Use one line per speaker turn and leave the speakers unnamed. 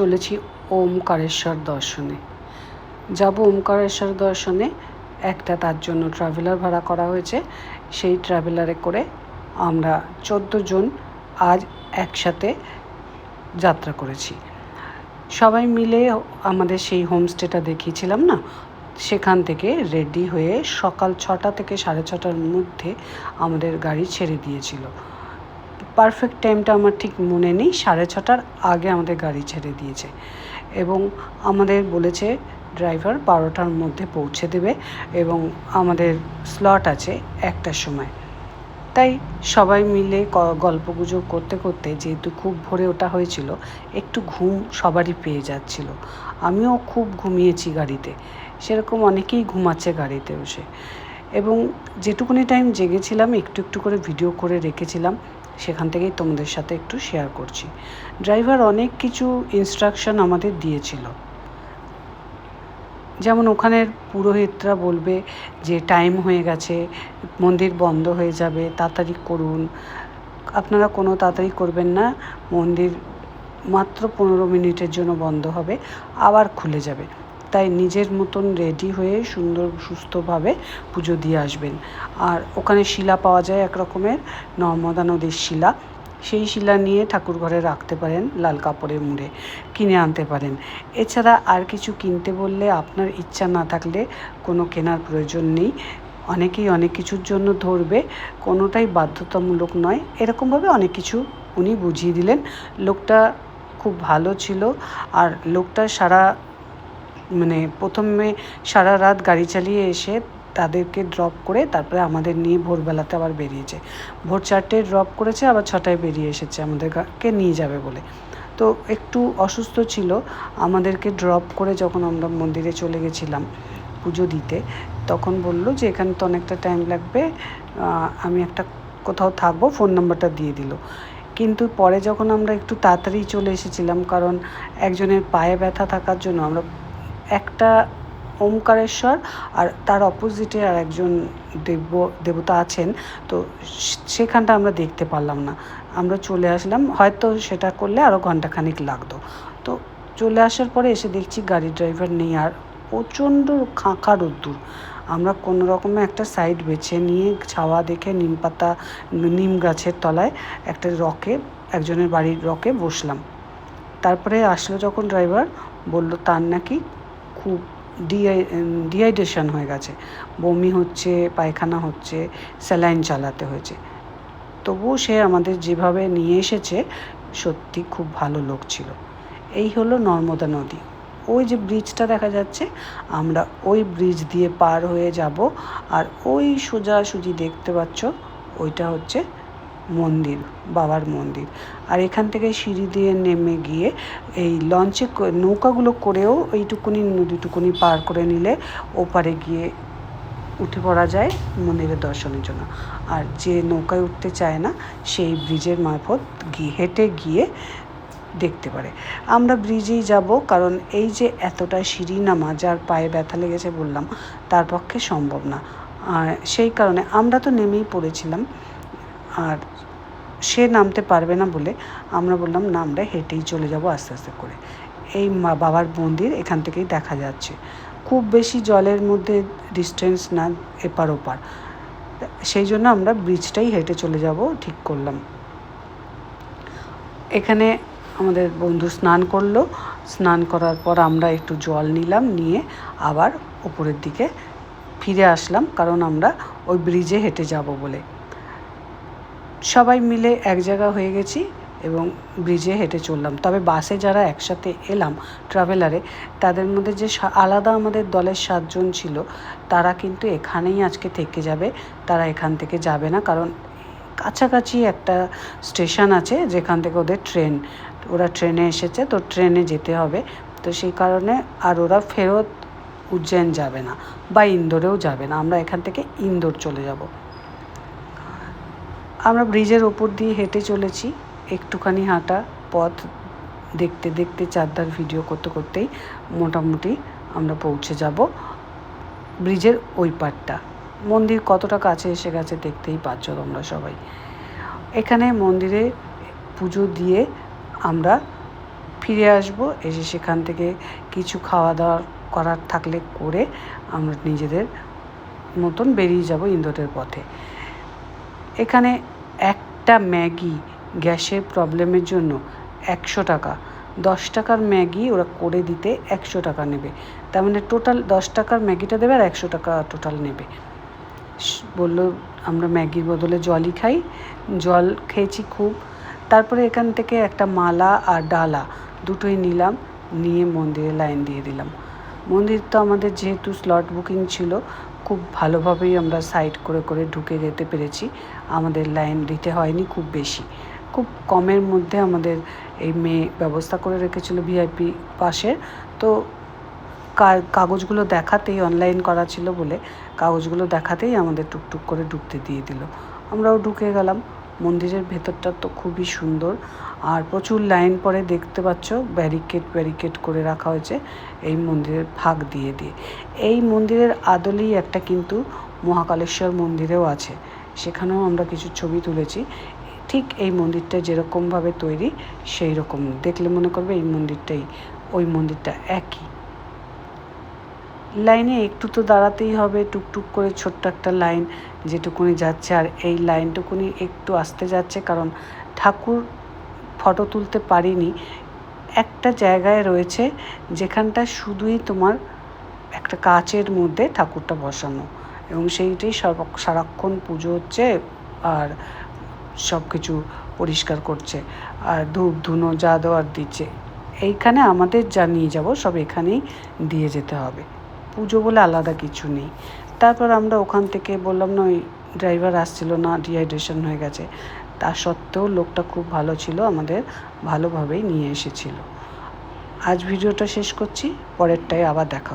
চলেছি ওমকারেশ্বর দর্শনে। যাব ওমকারেশ্বর দর্শনে। একটা তার জন্য ট্রাভেলার ভাড়া করা হয়েছে। সেই ট্রাভেলারে করে আমরা 14 জন আজ একসাথে যাত্রা করেছি। সবাই মিলে আমাদের সেই হোমস্টেটা দেখিয়েছিলাম না, সেখান থেকে রেডি হয়ে সকাল 6টা থেকে 6:30টার মধ্যে আমাদের গাড়ি ছেড়ে দিয়েছিল। পারফেক্ট টাইমটা আমার ঠিক মনে নেই, 6:30টার আগে আমাদের গাড়ি ছেড়ে দিয়েছে এবং আমাদের বলেছে ড্রাইভার 12টার মধ্যে পৌঁছে দেবে এবং আমাদের স্লট আছে 1টার সময়। তাই সবাই মিলে গল্পগুজব করতে করতে, যেহেতু খুব ভোরে ওঠা হয়েছিল, একটু ঘুম সবারই পেয়ে যাচ্ছিল। আমিও খুব ঘুমিয়েছি গাড়িতে, সেরকম অনেকেই ঘুমাচ্ছে গাড়িতে বসে। এবং যেটুকুনি টাইম জেগেছিলাম একটু একটু করে ভিডিও করে রেখেছিলাম, সেখান থেকেই তোমাদের সাথে একটু শেয়ার করছি। ড্রাইভার অনেক কিছু ইনস্ট্রাকশন আমাদের দিয়েছিল, যেমন ওখানের পুরোহিতরা বলবে যে টাইম হয়ে গেছে, মন্দির বন্ধ হয়ে যাবে, তাড়াতাড়ি করুন, আপনারা কোনো তাড়াতাড়ি করবেন না, মন্দির মাত্র 15 মিনিটের জন্য বন্ধ হবে, আবার খুলে যাবে, তাই নিজের মতন রেডি হয়ে সুন্দর সুস্থভাবে পুজো দিয়ে আসবেন। আর ওখানে শিলা পাওয়া যায় এক রকমের, নর্মদা নদীর শিলা, সেই শিলা নিয়ে ঠাকুর ঘরে রাখতে পারেন, লাল কাপড়ে মুড়ে কিনে আনতে পারেন। এছাড়া আর কিছু কিনতে বললে আপনার ইচ্ছা না থাকলে কোনো কেনার প্রয়োজন নেই। অনেকেই অনেক কিছুর জন্য ধরবে, কোনোটাই বাধ্যতামূলক নয়, এরকমভাবে অনেক কিছু উনি বুঝিয়ে দিলেন। লোকটা খুব ভালো ছিল। আর লোকটা প্রথমে সারা রাত গাড়ি চালিয়ে এসে তাদেরকে ড্রপ করে তারপরে আমাদের নিয়ে ভোরবেলাতে আবার বেরিয়েছে। ভোর 4টায় ড্রপ করেছে, আবার 6টায় বেরিয়ে এসেছে আমাদেরকে নিয়ে যাবে বলে। তো একটু অসুস্থ ছিল, আমাদেরকে ড্রপ করে যখন আমরা মন্দিরে চলে গেছিলাম পুজো দিতে, তখন বলল যে এখানে তো অনেকটা টাইম লাগবে, আমি একটা কোথাও থাকবো, ফোন নাম্বারটা দিয়ে দিল। কিন্তু পরে যখন আমরা একটু তাড়াতাড়ি চলে এসেছিলাম, কারণ একজনের পায়ে ব্যথা থাকার জন্য আমরা একটা ওমকারেশ্বর আর তার অপোজিটে আর একজন দেবতা আছেন, তো সেখানটা আমরা দেখতে পারলাম না, আমরা চলে আসলাম। হয়তো সেটা করলে আরও ঘন্টাখানিক লাগতো। তো চলে আসার পরে এসে দেখছি গাড়ির ড্রাইভার নেই, আর প্রচণ্ড খাঁকা রোদ্দুর। আমরা কোনো রকমে একটা সাইড বেছে নিয়ে ছাওয়া দেখে নিম গাছের তলায় একটা একজনের বাড়ির রকে বসলাম। তারপরে আসলো যখন ড্রাইভার, বলল তার নাকি খুব ডিহাইড্রেশন হয়ে গেছে, বমি হচ্ছে, পায়খানা হচ্ছে, স্যালাইন চালাতে হয়েছে। তবুও সে আমাদের যেভাবে নিয়ে এসেছে, সত্যি খুব ভালো লোক ছিল। এই হলো নর্মদা নদী। ওই যে ব্রিজটা দেখা যাচ্ছে, আমরা ওই ব্রিজ দিয়ে পার হয়ে যাব। আর ওই সোজাসুজি দেখতে পাচ্ছ, ওইটা হচ্ছে মন্দির, বাবার মন্দির। আর এখান থেকে সিঁড়ি দিয়ে নেমে গিয়ে এই নৌকাগুলো করেও এইটুকুনি নদীটুকুনি পার করে নিলে ওপারে গিয়ে উঠে পড়া যায় মন্দিরের দর্শনের জন্য। আর যে নৌকায় উঠতে চায় না, সেই ব্রিজের মারফত হেঁটে গিয়ে দেখতে পারে। আমরা ব্রিজেই যাব, কারণ এই যে এতটা সিঁড়ি নামা, যার পায়ে ব্যথা লেগেছে বললাম, তার পক্ষে সম্ভব না। সেই কারণে আমরা তো নেমেই পড়েছিলাম, আর সে নামতে পারবে না বলে আমরা বললাম না, আমরা হেঁটেই চলে যাব আস্তে আস্তে করে। এই বাবার মন্দির এখান থেকেই দেখা যাচ্ছে, খুব বেশি জলের মধ্যে ডিস্টেন্স না এপার ওপার, সেই জন্য আমরা ব্রিজটাই হেঁটে চলে যাব ঠিক করলাম। এখানে আমাদের বন্ধু স্নান করলো, স্নান করার পর আমরা একটু জল নিলাম, নিয়ে আবার উপরের দিকে ফিরে আসলাম, কারণ আমরা ওই ব্রিজে হেঁটে যাব বলে। সবাই মিলে এক জায়গা হয়ে গেছি এবং ব্রিজে হেঁটে চললাম। তবে বাসে যারা একসাথে এলাম ট্রাভেলারে, তাদের মধ্যে যে আলাদা আমাদের দলের 7 জন ছিল, তারা কিন্তু এখানেই আজকে থেকে যাবে, তারা এখান থেকে যাবে না, কারণ কাছাকাছি একটা স্টেশন আছে যেখান থেকে ওদের ওরা ট্রেনে এসেছে, তো ট্রেনে যেতে হবে। তো সেই কারণে আর ওরা ফেরত উজ্জয়ন যাবে না বা ইন্দোরেও যাবে না, আমরা এখান থেকে ইন্দোর চলে যাব। আমরা ব্রিজের ওপর দিয়ে হেঁটে চলেছি, একটুখানি হাঁটা পথ দেখতে দেখতে চারধার ভিডিও করতে করতেই মোটামুটি আমরা পৌঁছে যাব ব্রিজের ওই পারটা। মন্দির কতটা কাছে এসে গেছে দেখতেই পাচ্ছ তোমরা সবাই। এখানে মন্দিরে পুজো দিয়ে আমরা ফিরে আসব, এসে সেখান থেকে কিছু খাওয়া দাওয়া করার থাকলে করে আমরা নিজেদের মতন বেরিয়ে যাব ইন্দোরের পথে। এখানে একটা ম্যাগি গ্যাসের প্রবলেমের জন্য 100 টাকা, 10 টাকার ম্যাগি ওরা করে দিতে 100 টাকা নেবে। তার মানে টোটাল 10 টাকার ম্যাগিটা দেবে আর 100 টাকা টোটাল নেবে। বললো আমরা ম্যাগির বদলে জলই খাই, জল খেয়েছি খুব। তারপরে এখান থেকে একটা মালা আর ডালা দুটোই নিলাম, নিয়ে মন্দিরে লাইন দিয়ে দিলাম। মন্দির তো আমাদের যেহেতু স্লট বুকিং ছিল, খুব ভালোভাবেই আমরা সাইড করে করে ঢুকে যেতে পেরেছি, আমাদের লাইন দিতে হয়নি খুব বেশি। খুব কমের মধ্যে আমাদের এই মেয়ে ব্যবস্থা করে রেখেছিল ভিআইপি পাশের। তো কাগজগুলো দেখাতেই, অনলাইন করা ছিল বলে কাগজগুলো দেখাতেই আমাদের টুকটুক করে ঢুকতে দিয়ে দিল। আমরাও ঢুকে গেলাম। মন্দিরের ভেতরটা তো খুবই সুন্দর, আর প্রচুর লাইন পরে দেখতে পাচ্ছ ব্যারিকেড করে রাখা হয়েছে এই মন্দিরের ফাঁক দিয়ে দিয়ে। এই মন্দিরের আদলেই একটা কিন্তু মহাকালেশ্বর মন্দিরেও আছে, সেখানেও আমরা কিছু ছবি তুলেছি। ঠিক এই মন্দিরটা যেরকমভাবে তৈরি সেই রকম দেখলে মনে করবে এই মন্দিরটাই, ওই মন্দিরটা একই। লাইনে একটু তো দাঁড়াতেই হবে, টুকটুক করে ছোট্ট একটা লাইন যেটুকুনি যাচ্ছে, আর এই লাইনটুকুনি একটু আসতে যাচ্ছে কারণ ঠাকুর ফটো তুলতে পারিনি। একটা জায়গায় রয়েছে যেখানটা শুধুই তোমার একটা কাচের মধ্যে ঠাকুরটা বসানো, এবং সেইটাই সারাক্ষণ পুজো হচ্ছে আর সব কিছু পরিষ্কার করছে আর ধূপ ধুনো যা দেওয়ার দিচ্ছে। এইখানে আমাদের যা নিয়ে যাব সব এখানেই দিয়ে যেতে হবে, পুজো বলে আলাদা কিছু নেই। তারপর আমরা ওখান থেকে বললাম না, ওই ড্রাইভার আসছিল না, ডিহাইড্রেশন হয়ে গেছে, তা সত্ত্বেও লোকটা খুব ভালো ছিল, আমাদের ভালোভাবেই নিয়ে এসেছিল। আজ ভিডিওটা শেষ করছি, পরেরটায় আবার দেখা হবে।